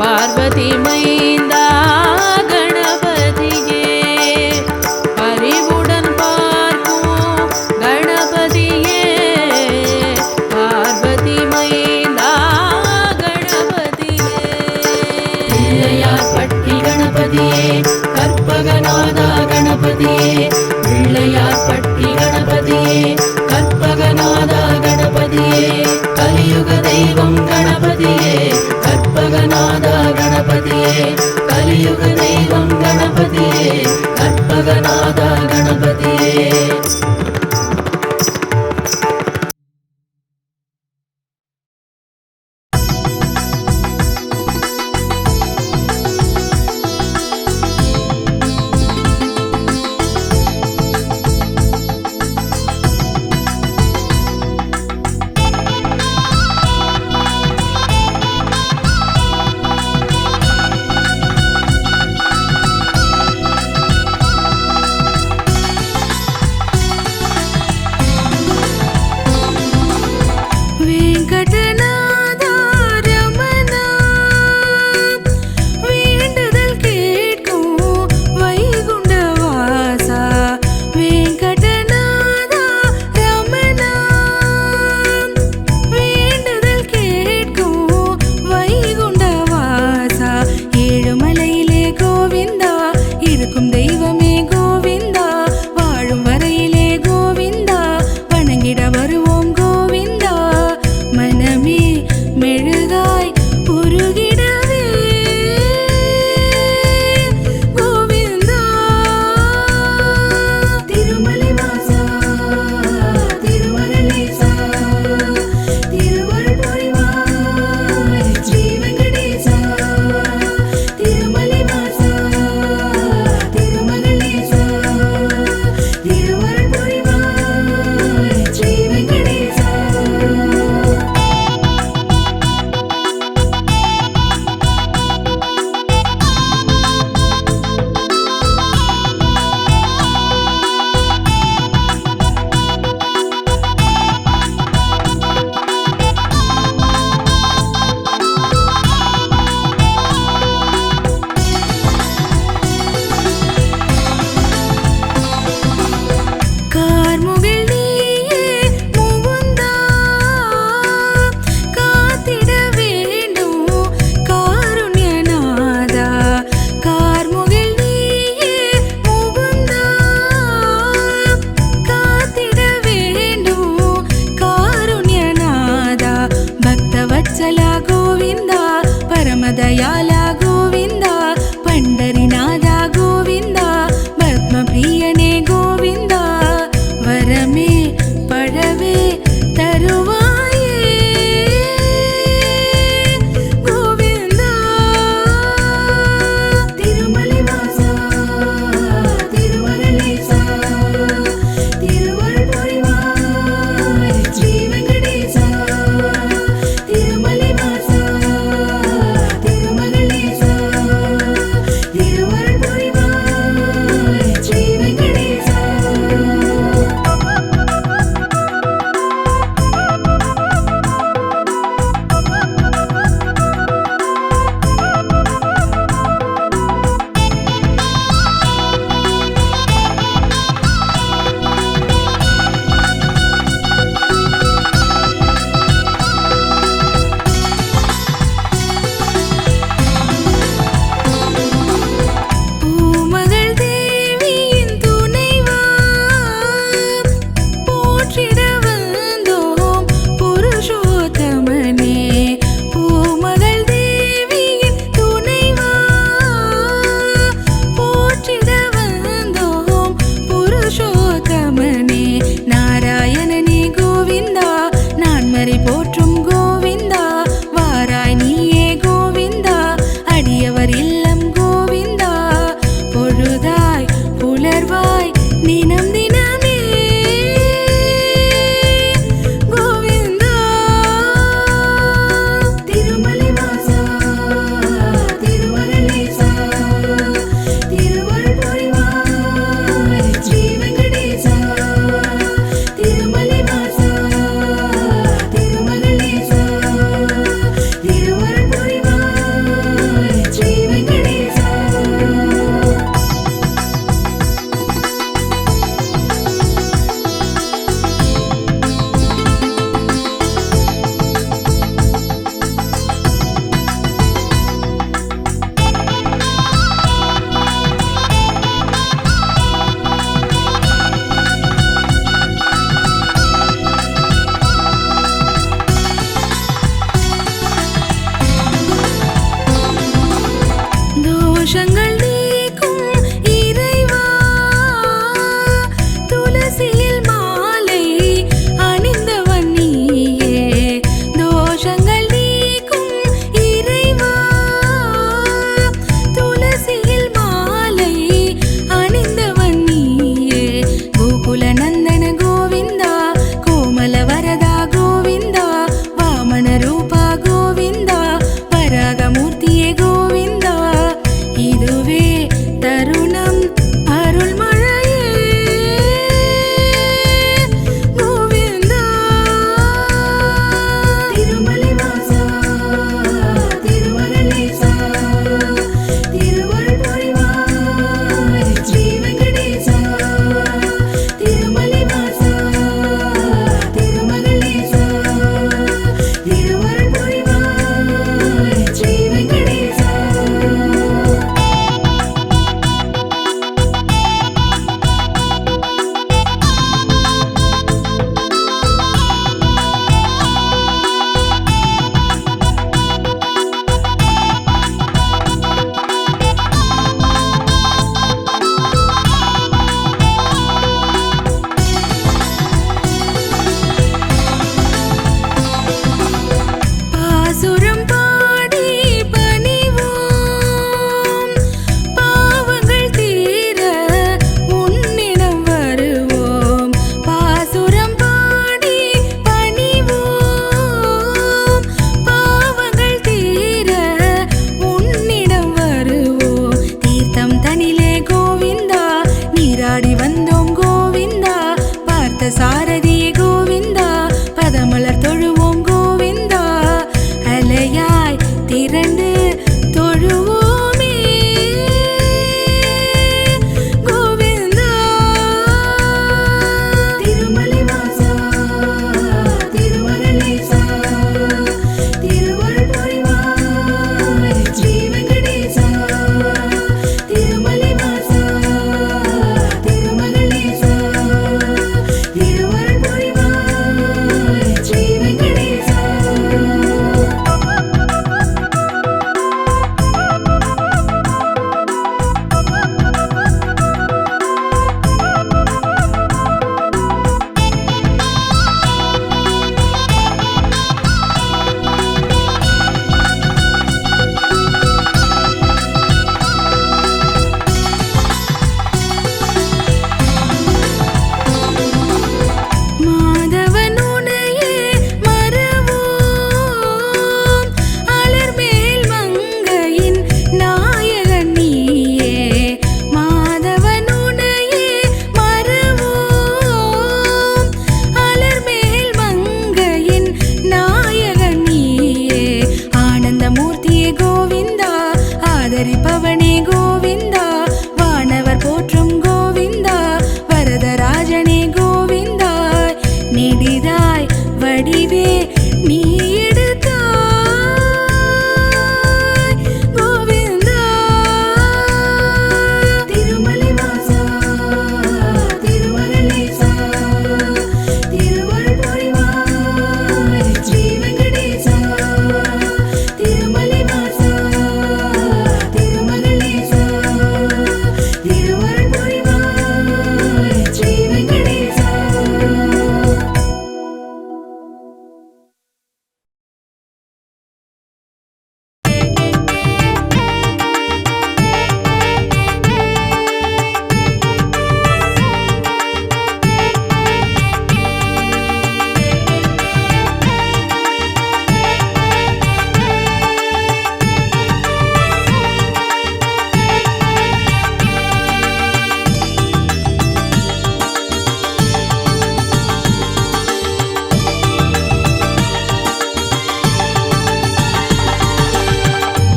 பார்வதி மைந்தா பிள்ளையார்பட்டி கணபதியே கற்பகநாதா கணபதியே பிள்ளையார்பட்டி கணபதியே கற்பகநாதா கணபதியே கலியுக தெய்வம் கணபதியே கற்பகநாதா கணபதியே கலியுக தெய்வம் கணபதியே கற்பகநாதா கணபதியே. தோஷங்கள் நீக்கும் இறைவா துளசியில் மாலை அணிந்தவன் நீயே தோஷங்கள் நீக்கும் இறைவா துளசியில் மாலை அணிந்தவன் நீயே கோகுல நந்தன கோவிந்தா கோமல வரதா கோவிந்தா வாமன ரூபா கோவிந்தா வராகமூர்த்தியே கோவிந்தா இதுவே தருணம் அருள்மழையே கோவிந்தா திருமலை வாசா திருமகளேசா திருவருள் புரிவாய் ஸ்ரீ வெங்கடேசா திருமலை வாசா திருமகளேசா திருவருள் புரிவாய் ஸ்ரீ வெங்கடேசா பாசுரம் பாடி பணிவோம் பாவங்கள் தீர உன்னிடம் வருவோம் பாசுரம் பாடி பணிவோம் பாவங்கள் தீர உன்னிடம் வருவோம் தீர்த்தம் தனிலே கோவிந்தா நீராடி வந்தோம் கோவிந்தா பார்த்த சாரதியே கோவிந்தா பதமலர் தொழுவோம் கோவிந்தா அலையாய் திரண்டு தொழுவோமே கோவிந்தா திருமலை வாசா திருமகளேசா திருவருள் புரிவாய் ஸ்ரீ வெங்கடேசா திருமலை வாசா திருமகளேசா திருவருள் புரிவாய் ஸ்ரீ வெங்கடேசா மாதவன் உனையே மறவோம் அலர்மேல் மங்கையின் நாயகன் நீயே மாதவன் உனையே மறவோம் அலர்மேல் மங்கையின் நாயகன் நீயே ஆனந்தமூர்த்தியே கோவிந்தா ஆதரிப்பவனே கோவிந்தா வானவர் போற்றும் கோவிந்தா வரதராஜனே கோவிந்தா நெடிதாய் வடிவே நீ எடுத்தாய் கோவிந்தா திருமலை வாசா திருமகளேசா திருவருள் புரிவாய் ஸ்ரீ வெங்கடேசா திருமலை வாசா திருமகளேசா திருவருள் புரிவாய் ஸ்ரீ வெங்கடேசா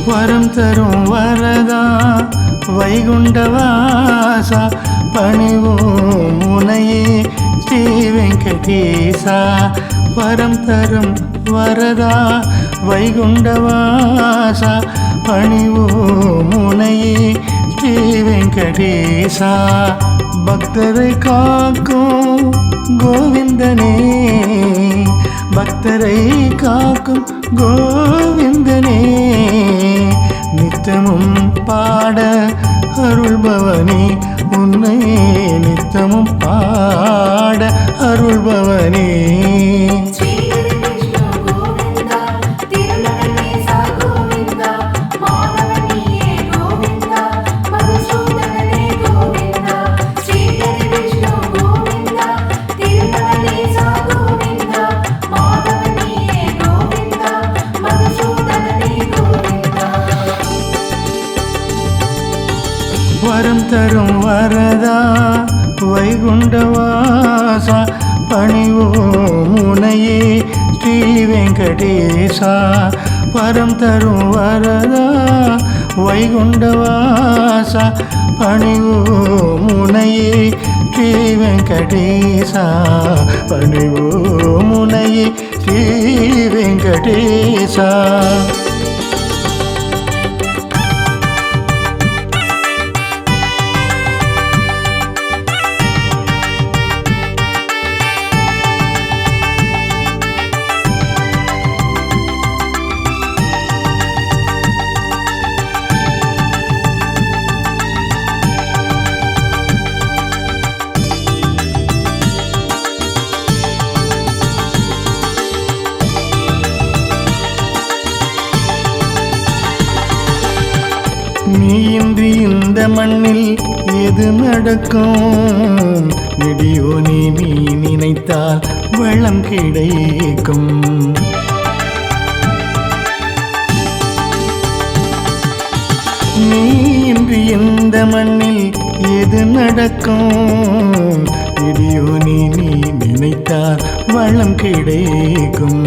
வரம் தரும் வரதா வைகுண்டவாசா பணிவோம் முனையே ஸ்ரீ வெங்கடேசா வரம் தரும் வரதா வைகுண்டவாசா பணிவோம் முனையே ஸ்ரீ வெங்கடேசா பக்தரை காக்கும் கோவிந்தனே பக்தரை காக்கும் கோவிந்தனே நித்திய நித்தமும் பாட அருள்பவனே உன்னை நித்தமும் பாட அருள்பவனே ஸ்ரீஹரி விஷ்ணு கோவிந்தா திருமகனேசா கோவிந்தா மாதவனியே கோவிந்தா மதுசூதனனே கோவிந்தா ஸ்ரீஹரி விஷ்ணு கோவிந்தா திருமகனேசா கோவிந்தா மாதவனியே கோவிந்தா மதுசூதனனே கோவிந்தா வரம் தரும் வரதா வைகுண்டவாசா பணிவோம் உனையே ஸ்ரீ வெங்கடேசா வரம் தரும் வரதா வைகுண்டவாசா பணிவோம் உனையே ஸ்ரீ வெங்கடேசா பணிவோம் உனையே ஸ்ரீ வெங்கடேசா நீயின்றி இந்த மண்ணில் எது நடக்கும் நெடியோ நீ நினைத்தால் வளம் கிடைக்கும் நீயின்றி இந்த மண்ணில் எது நடக்கும் நெடியோ நீ நினைத்தால் வளம் கிடைக்கும்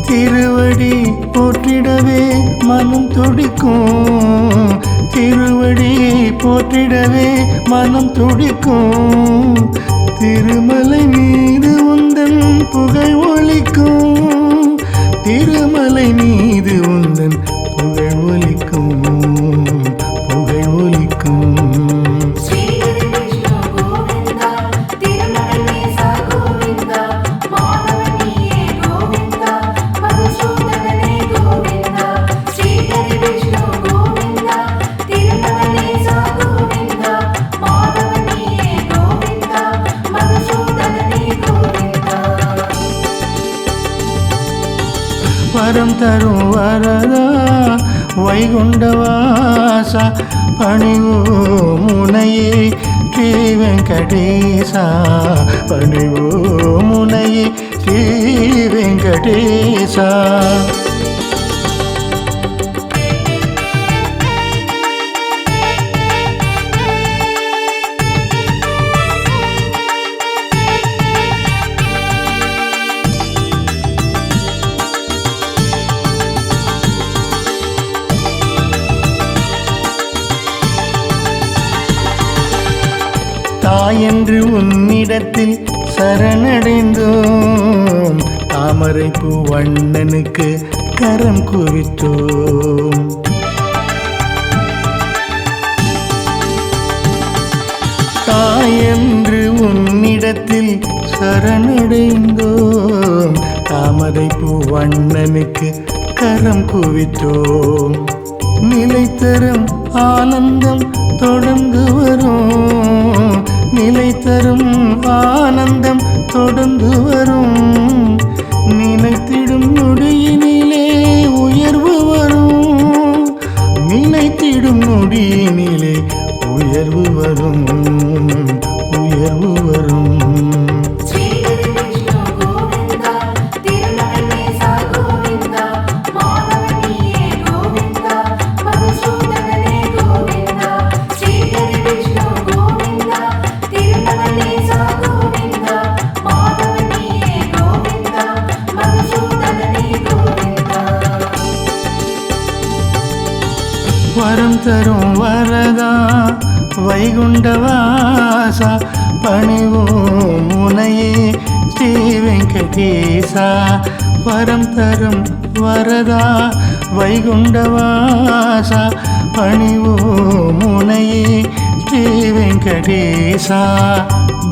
திருவடி போற்றிடவே மனம் துடிக்கும் திருவடி போற்றிடவே மனம் துடிக்கும் திருமலை மீது உந்தன் புகழ் ஒலிக்கும் திருமலை மீது உந்தன் புகழ் ஒலிக்கும் புகழ் ஒலிக்கும் ஸ்ரீஹரி விஷ்ணு கோவிந்தா திருமகனேசா கோவிந்தா மாதவனியே கோவிந்தா மதுசூதனனே கோவிந்தா ஸ்ரீஹரி விஷ்ணு கோவிந்தா திருமகனேசா கோவிந்தா மாதவனியே கோவிந்தா மதுசூதனனே கோவிந்தா வரம் தரும் வரதா வைகுண்டவாசா பணிவோம் உனையே ஸ்ரீ வெங்கடேசா பணிவோம் உனையே ஸ்ரீ வெங்கடேசா தாயென்று உன்னிடத்தில் சரணடைந்தோம் தாமரைப்பூ வண்ணனுக்கு கரம் குவித்தோம் தாயென்று உன்னிடத்தில் சரணடைந்தோம் தாமரைப்பூ வண்ணனுக்கு கரம் குவித்தோம் நிலைத்தரும் ஆனந்தம் தொடர்ந்து வரும் நிலைத்தரும் ஆனந்தம் தொடர்ந்து வரும் நினைத்திடும் நொடியினிலே உயர்வு வரும் நினைத்திடும் நொடியினிலே உயர்வு வரும் உயர்வு வரும் ஸ்ரீஹரி விஷ்ணு கோவிந்தா திருமகனேசா கோவிந்தா மாதவனியே கோவிந்தா மதுசூதனனே கோவிந்தா ஸ்ரீஹரி விஷ்ணு கோவிந்தா திருமகனேசா கோவிந்தா மாதவனியே கோவிந்தா மதுசூதனனே கோவிந்தா வரம் தரும் வரதா வைகுண்டவாசா பணிவோம் உனையே ஸ்ரீ வெங்கடேசா வரம் தரும் வரதா வைகுண்டவாசா பணிவோம் உனையே ஸ்ரீ வெங்கடேசா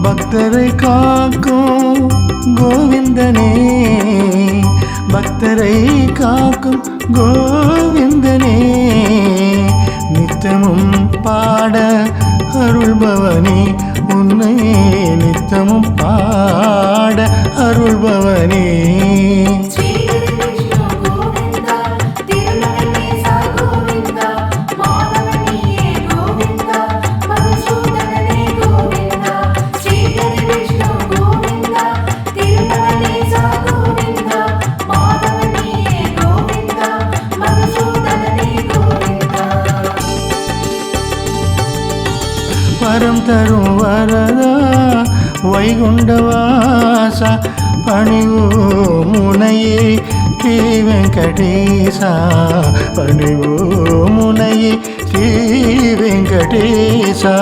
பக்தரை காக்கும் கோவிந்தனே பக்தரை காக்கும் கோவிந்தனே பாட அருள்பவனே உன்னை நித்தமும் பாட அருள்பவனே ஸ்ரீஹரி விஷ்ணு கோவிந்தா திருமகனேசா கோவிந்தா மாதவனியே கோவிந்தா மதுசூதனனே கோவிந்தா ஸ்ரீஹரி விஷ்ணு கோவிந்தா திருமகனேசா கோவிந்தா மாதவனியே கோவிந்தா மதுசூதனனே கோவிந்தா வரம் தரும் வரதா வைகுண்டவாசா பணிவோ முனையே ஸ்ரீ வெங்கடேசா பணிவோ முனையே ஸ்ரீ வெங்கடேசா